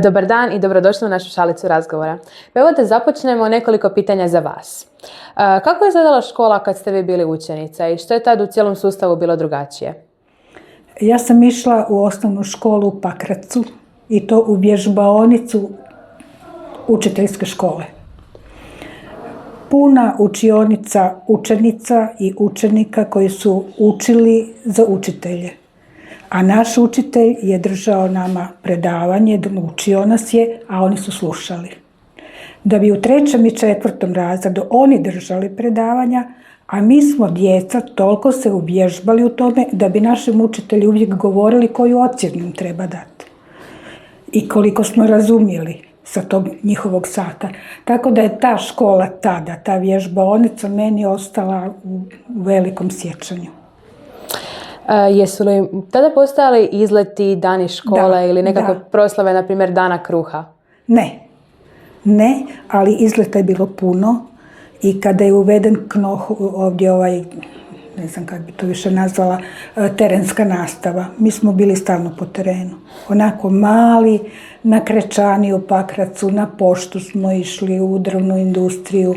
Dobar dan i dobrodošli u našu šalicu razgovora. Pa evo da započnemo nekoliko pitanja za vas. Kako je izgledala škola kad ste vi bili učenica i što je tad u cijelom sustavu bilo drugačije? Ja sam išla u osnovnu školu u Pakracu i to u vježbaonicu učiteljske škole. Puna učionica učenica i učenika koji su učili za učitelje. A naš učitelj je držao nama predavanje, učio nas je, a oni su slušali. Da bi u 3. i 4. razredu oni držali predavanja, a mi smo djeca toliko se uvježbali u tome da bi našem učitelju uvijek govorili koju ocjenu im treba dati. I koliko smo razumjeli sa tog njihovog sata. Tako da je ta škola tada, ta vježbaonica meni ostala u velikom sjećanju. Jesu li tada postojali izleti, dani škole ili nekakve proslave, na primjer dana kruha? Ne, ali izleta je bilo puno i kada je uveden KNOH, ovdje ne znam kako bi to više nazvala, terenska nastava. Mi smo bili stalno po terenu. Onako mali, na Krečani u Pakracu, na poštu smo išli, u drvnu industriju,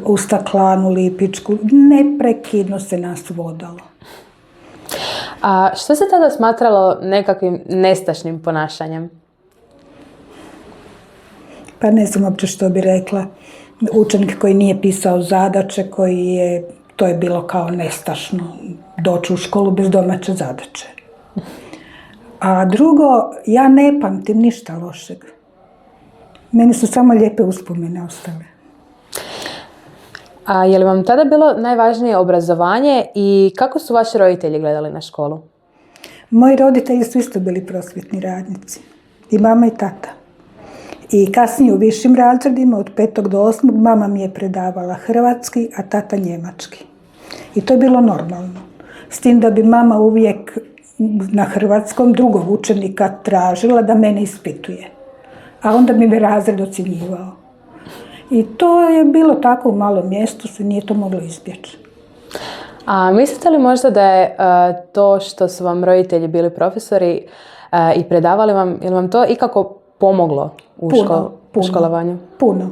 u staklanu Lipičku. Neprekidno se nas vodalo. A što se tada smatralo nekakvim nestašnim ponašanjem? Pa ne znam uopće što bi rekla. Učenik koji nije pisao zadaće, to je bilo kao nestašno. Doći u školu bez domaće zadaće. A drugo, ja ne pamtim ništa lošeg. Meni su samo lijepe uspomene ostale. A je li vam tada bilo najvažnije obrazovanje i kako su vaši roditelji gledali na školu? Moji roditelji su isto bili prosvjetni radnici. I mama i tata. I kasnije u višim razredima, od 5. do 8. mama mi je predavala hrvatski, a tata njemački. I to je bilo normalno. S tim da bi mama uvijek na hrvatskom drugog učenika tražila da mene ispituje. A onda bi me razred ocjenjivao. I to je bilo tako u malom mjestu, se nije to moglo izbjeći. A mislite li možda da je to što su vam roditelji bili profesori i predavali vam, je li vam to ikako pomoglo u školovanju? Puno.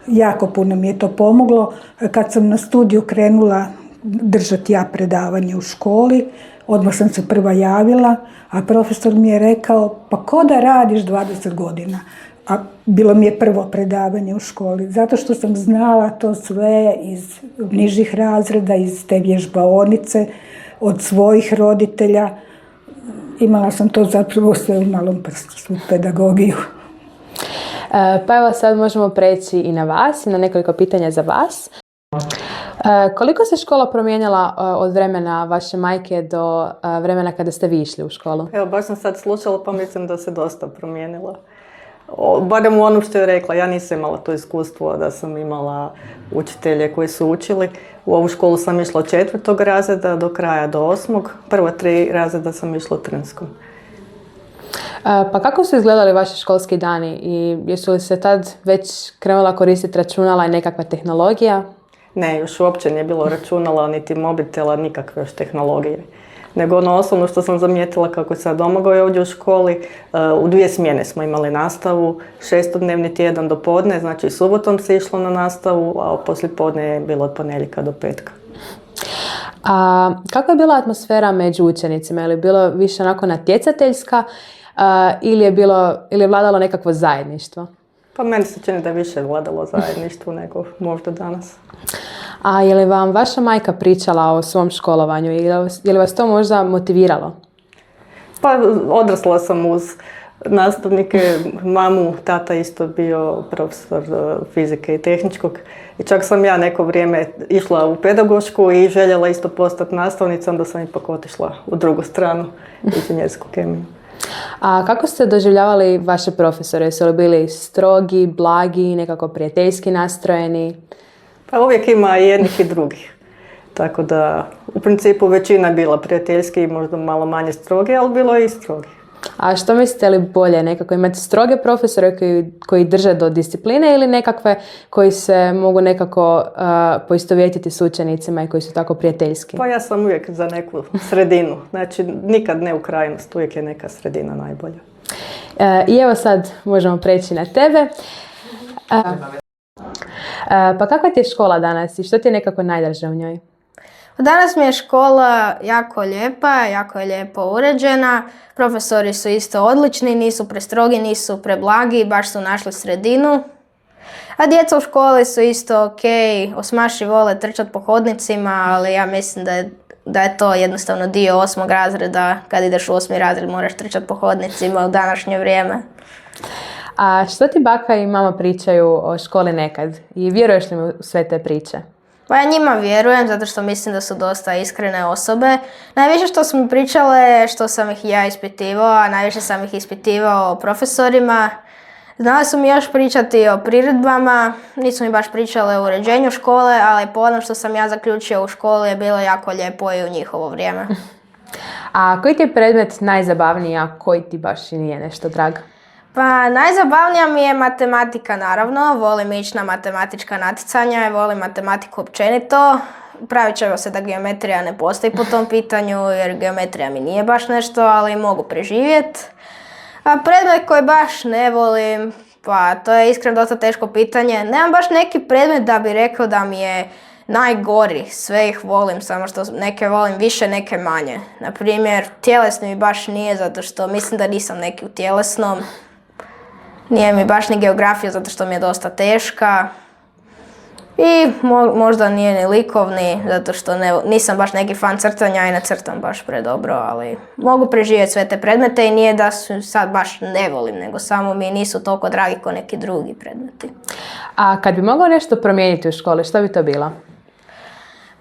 Jako puno mi je to pomoglo. Kad sam na studiju krenula držati ja predavanje u školi, odmah sam se prva javila, a profesor mi je rekao, pa ko da radiš 20 godina? A bilo mi je prvo predavanje u školi, zato što sam znala to sve iz nižih razreda, iz te vježbaonice, od svojih roditelja. Imala sam to zapravo sve u malom prstu, svu pedagogiju. Pa evo sad možemo preći i na vas i na nekoliko pitanja za vas. Koliko se škola promijenila od vremena vaše majke do vremena kada ste vi išli u školu? Evo, baš sam sad slušala pa mislim da se dosta promijenila. Barem u onom što je rekla, ja nisam imala to iskustvo da sam imala učitelje koji su učili. U ovu školu sam išla od 4. razreda do kraja do 8. Prva 3 razreda sam išla u Trnskom. Pa kako su izgledali vaši školski dani i jesu li se tad već krenula koristiti računala i nekakva tehnologija? Ne, još uopće nije bilo računala, niti mobitela, nikakve još tehnologije. Nego ono osnovno što sam zamijetila kako se Domagoj ovdje u školi, u 2 smjene smo imali nastavu, 6-dnevni tjedan do podne, znači subotom se išlo na nastavu, a poslijepodne je bilo od ponedjeljka do petka. A kako je bila atmosfera među učenicima? Je li bilo više onako natjecateljska ili je vladalo nekakvo zajedništvo? Pa meni se čini da je više vladalo zajedništvo nego možda danas. A je li vam vaša majka pričala o svom školovanju i je li vas to možda motiviralo? Pa odrasla sam uz nastavnike, mamu, tata isto bio profesor fizike i tehničkog. I čak sam ja neko vrijeme išla u pedagošku i željela isto postati nastavnicom, da sam ipak otišla u drugu stranu, inženjersku kemiju. A kako ste doživljavali vaše profesore? Su li bili strogi, blagi, nekako prijateljski nastrojeni? Pa uvijek ima i jednih i drugih. Tako da, u principu većina je bila prijateljski i možda malo manje strogi, ali bilo je i strogi. A što mislite li bolje? Nekako imate stroge profesore koji drže do discipline ili nekakve koji se mogu nekako poistovjetiti s učenicima i koji su tako prijateljski? Pa ja sam uvijek za neku sredinu. Znači, nikad ne u krajnost, uvijek je neka sredina najbolja. I evo sad možemo preći na tebe. Pa kakva ti je škola danas i što ti je nekako najdraže u njoj? Danas mi je škola jako lijepa, jako je lijepo uređena. Profesori su isto odlični, nisu prestrogi, nisu preblagi, baš su našli sredinu. A djeca u školi su isto ok, osmaši vole trčati po hodnicima, ali ja mislim da je to jednostavno dio 8. razreda. Kad ideš u 8. razred moraš trčati po hodnicima u današnje vrijeme. A što ti baka i mama pričaju o školi nekad i vjeruješ li mu u sve te priče? Pa ja njima vjerujem zato što mislim da su dosta iskrene osobe. Najviše što su mi pričale, što sam ih ja ispitivao, a najviše sam ih ispitivao o profesorima. Znali su mi još pričati o priredbama, nisu mi baš pričale o uređenju škole, ali po onom što sam ja zaključio u školi je bilo jako lijepo i u njihovo vrijeme. A koji ti je predmet najzabavniji, a koji ti baš i nije nešto drag? Pa najzabavnija mi je matematika naravno, volim ići na matematička natjecanja i volim matematiku općenito. Pravit ćemo se da geometrija ne postoji po tom pitanju jer geometrija mi nije baš nešto, ali mogu preživjeti. A predmet koji baš ne volim, pa to je iskreno dosta teško pitanje. Nemam baš neki predmet da bi rekao da mi je najgori, sve ih volim, samo što neke volim više, neke manje. Naprimjer, tjelesni mi baš nije zato što mislim da nisam neki u tjelesnom. Nije mi baš ni geografija zato što mi je dosta teška. I možda nije ni likovni zato što nisam baš neki fan crtanja i ne crtam baš predobro, ali mogu preživjeti sve te predmete i nije da su sad baš ne volim, nego samo mi nisu toliko dragi kao neki drugi predmeti. A kad bi mogao nešto promijeniti u školi, što bi to bilo?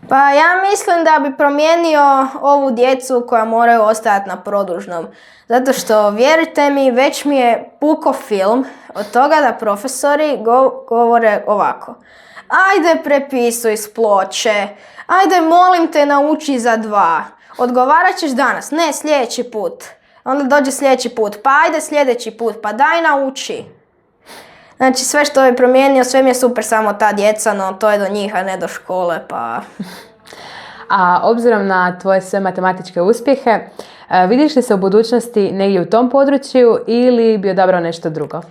Pa ja mislim da bi promijenio ovu djecu koja moraju ostajati na produžnom. Zato što, vjerujte mi, već mi je puko film od toga da profesori govore ovako. Ajde prepisuj s ploče, ajde molim te nauči za 2. Odgovarat ćeš danas, ne sljedeći put. Onda dođe sljedeći put, pa ajde sljedeći put, pa daj nauči. Znači sve što je promijenio, sve mi je super, samo ta djeca, no to je do njih, a ne do škole, pa... A obzirom na tvoje sve matematičke uspjehe, vidiš li se u budućnosti negdje u tom području ili bi odabrao nešto drugo?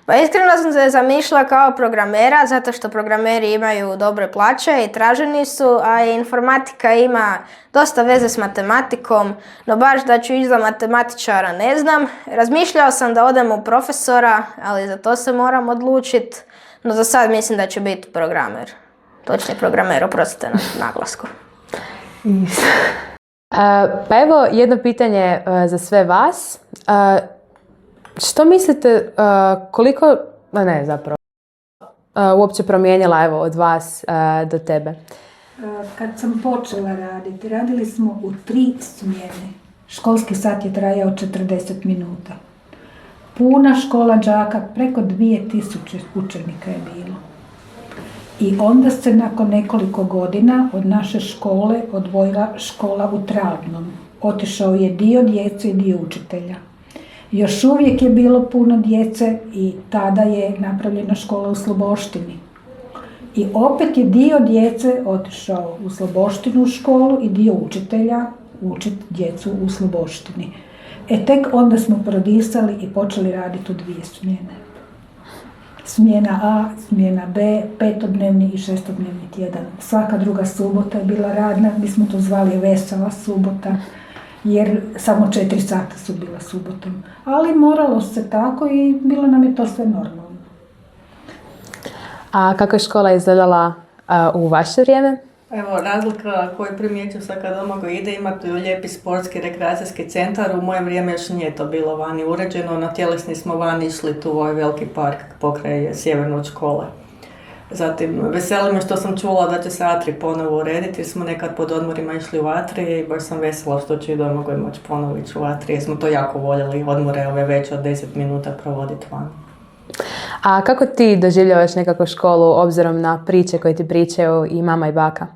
Pa iskreno sam se zamišljala kao programera, zato što programeri imaju dobre plaće i traženi su, a informatika ima dosta veze s matematikom, no baš da ću ići za matematičara ne znam. Razmišljao sam da odem u profesora, ali za to se moram odlučiti, no za sad mislim da ću biti programer. Točni programer, oprostite na naglasku. Pa evo jedno pitanje za sve vas. Što mislite koliko, uopće promijenila evo od vas do tebe? Kad sam počela raditi, radili smo u 3 smjene. Školski sat je trajao 40 minuta. Puna škola đaka, preko 2000 učenika je bilo. I onda se nakon nekoliko godina od naše škole odvojila škola u Travnom. Otišao je dio djece i dio učitelja. Još uvijek je bilo puno djece i tada je napravljena škola u Sloboštini. I opet je dio djece otišao u Sloboštinu školu i dio učitelja učiti djecu u Sloboštini. Tek onda smo prodisali i počeli raditi u 2 smjene. Smjena A, smjena B, 5-dnevni i 6-dnevni tjedan. Svaka druga subota je bila radna, mi smo to zvali vesela subota, jer samo 4 sata su bila subotom. Ali moralo se tako i bilo nam je to sve normalno. A kako je škola izgledala u vaše vrijeme? Evo, razlika koju primjeću sad kad Domagoj ide, ima tu lijepi sportski rekreacijski centar. U moje vrijeme još nije to bilo vani uređeno. Na tjelesni smo vani išli tu u ovaj veliki park pokraj sjeverno od škole. Zatim, veseli me što sam čula da će se Atri ponovo urediti jer smo nekad pod odmorima išli u Atrije i baš sam vesela što ću i Domagoj moći ponovo ići u Atrije. Smo to jako voljeli, odmore ove veće od 10 minuta provoditi vani. A kako ti doživljavaš nekako školu obzirom na priče koje ti pričaju i mama i baka?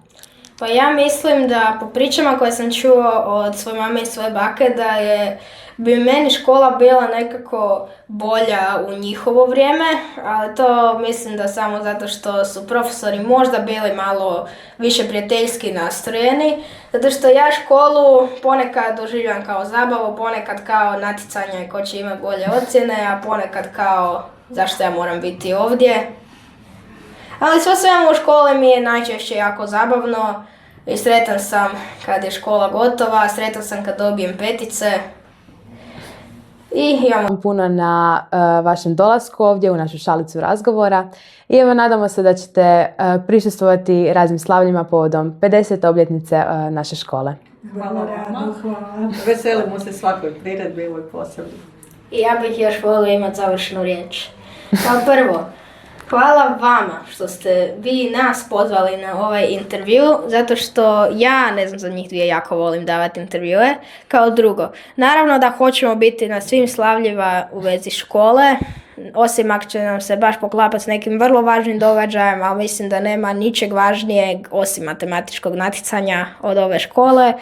Pa ja mislim da po pričama koje sam čuo od svoje mame i svoje bake da je bi meni škola bila nekako bolja u njihovo vrijeme, ali to mislim da samo zato što su profesori možda bili malo više prijateljski nastrojeni, zato što ja školu ponekad doživljam kao zabavu, ponekad kao natjecanje ko će imati bolje ocjene, a ponekad kao zašto ja moram biti ovdje. Ali sve svemu u školi mi je najčešće jako zabavno i sretan sam kad je škola gotova, sretan sam kad dobijem petice. I imamo Puno na vašem dolasku ovdje u našu šalicu razgovora i evo nadamo se da ćete prisustvovati raznim slavljima povodom 50. obljetnice naše škole. Hvala vama. Veselimo se svakoj priredbi, ovoj posebno. I ja bih još volila imati završnu riječ. Kao prvo, hvala vama što ste vi nas pozvali na ovaj intervju, zato što ja, ne znam za njih dvije, jako volim davati intervjue. Kao drugo, naravno da hoćemo biti na svim slavljima u vezi škole, osim ako će nam se baš poklapati s nekim vrlo važnim događajem, ali mislim da nema ničeg važnijeg osim matematičkog natjecanja od ove škole.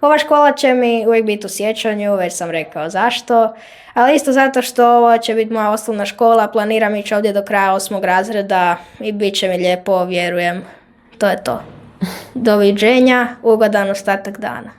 Ova škola će mi uvijek biti u sjećanju, već sam rekao zašto, ali isto zato što ovo će biti moja osnovna škola, planiram ići ovdje do kraja 8. razreda i bit će mi lijepo, vjerujem. To je to. Doviđenja, ugodan ostatak dana.